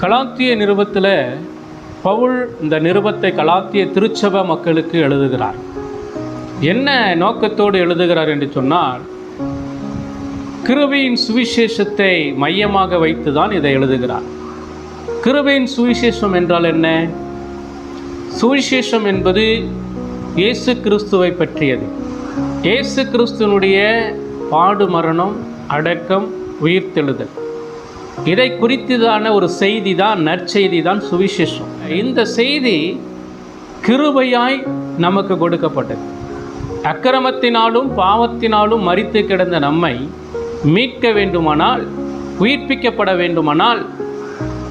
கலாத்திய நிருபத்தில் பவுல் இந்த நிருபத்தை கலாத்திய திருச்சபை மக்களுக்கு எழுதுகிறார். என்ன நோக்கத்தோடு எழுதுகிறார் என்று சொன்னால், கிருபையின் சுவிசேஷத்தை மையமாக வைத்து தான் இதை எழுதுகிறார். கிருபையின் சுவிசேஷம் என்றால் என்ன? சுவிசேஷம் என்பது இயேசு கிறிஸ்துவை பற்றியது. இயேசு கிறிஸ்துவனுடைய பாடு, மரணம், அடக்கம், உயிர்த்தெழுதல், இதை குறித்ததான ஒரு செய்தி தான், நற்செய்தி தான் சுவிசேஷம். இந்த செய்தி கிருபையாய் நமக்கு கொடுக்கப்பட்டது. அக்கிரமத்தினாலும் பாவத்தினாலும் மரித்து கிடந்த நம்மை மீட்க வேண்டுமானால், உயிர்ப்பிக்கப்பட வேண்டுமானால்,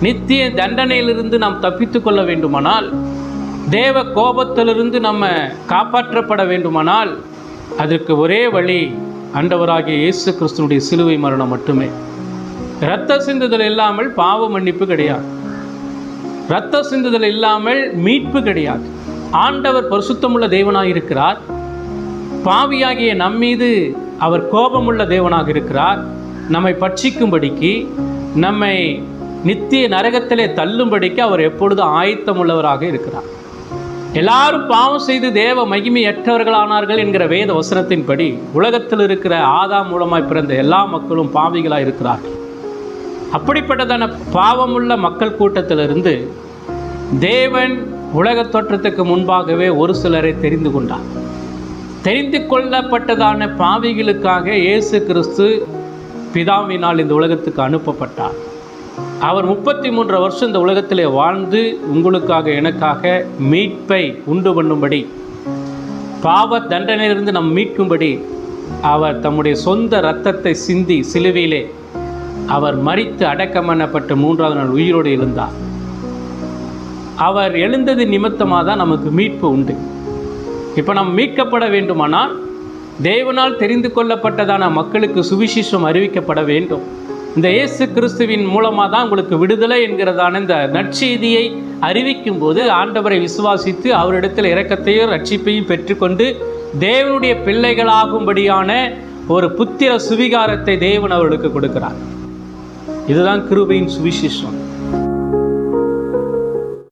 நித்திய தண்டனையிலிருந்து நாம் தப்பித்து கொள்ள வேண்டுமானால், தேவ கோபத்திலிருந்து நம்ம காப்பாற்றப்பட வேண்டுமானால், அதற்கு ஒரே வழி ஆண்டவராகிய இயேசு கிறிஸ்துனுடைய சிலுவை மரணம் மட்டுமே. இரத்த சிந்துதல் இல்லாமல் பாவ மன்னிப்பு கிடையாது. இரத்த சிந்துதல் இல்லாமல் மீட்பு கிடையாது. ஆண்டவர் பரிசுத்தமுள்ள தேவனாக இருக்கிறார். பாவியாகிய நம்மீது அவர் கோபமுள்ள தேவனாக இருக்கிறார். நம்மை பட்சிக்கும்படிக்கு, நம்மை நித்திய நரகத்திலே தள்ளும்படிக்கு அவர் எப்பொழுதும் ஆயத்தமுள்ளவராக இருக்கிறார். எல்லாரும் பாவம் செய்து தேவ மகிமையற்றவர்களானார்கள் என்கிற வேத வசனத்தின்படி உலகத்தில் இருக்கிற ஆதாம் மூலமாய் பிறந்த எல்லா மக்களும் பாவிகளாக இருக்கிறார்கள். அப்படிப்பட்டதான பாவமுள்ள மக்கள் கூட்டத்திலிருந்து தேவன் உலக தோற்றத்துக்கு முன்பாகவே ஒரு சிலரை தெரிந்து கொண்டார். தெரிந்து கொள்ளப்பட்டதான பாவிகளுக்காக இயேசு கிறிஸ்து பிதாவினால் இந்த உலகத்துக்கு அனுப்பப்பட்டார். அவர் 33 வருஷம் இந்த உலகத்திலே வாழ்ந்து உங்களுக்காக, எனக்காக மீட்பை உண்டு பண்ணும்படி, பாவ தண்டனையிலிருந்து நம் மீட்கும்படி அவர் தம்முடைய சொந்த இரத்தத்தை சிந்தி சிலுவையிலே அவர் மரித்து அடக்கம் பண்ணப்பட்டு 3ஆவது நாள் உயிரோடு எழுந்தார். அவர் எழுந்தது நிமித்தமாக தான் நமக்கு மீட்பு உண்டு. இப்போ நாம் மீட்கப்பட வேண்டுமானால் தேவனால் தெரிந்து கொள்ளப்பட்டதான மக்களுக்கு சுவிசேஷம் அறிவிக்கப்பட வேண்டும். இந்த இயேசு கிறிஸ்துவின் மூலமாக தான் உங்களுக்கு விடுதலை என்கிறதான இந்த நற்செய்தியை அறிவிக்கும் போது ஆண்டவரை விசுவாசித்து அவரிடத்தில் இரக்கத்தையும் ரட்சிப்பையும் பெற்றுக்கொண்டு தேவனுடைய பிள்ளைகளாகும்படியான ஒரு புத்திர சுவிகாரத்தை தேவன் அவர்களுக்கு கொடுக்கிறார். இதுதான் கிருபையின் சுவிசேஷம்.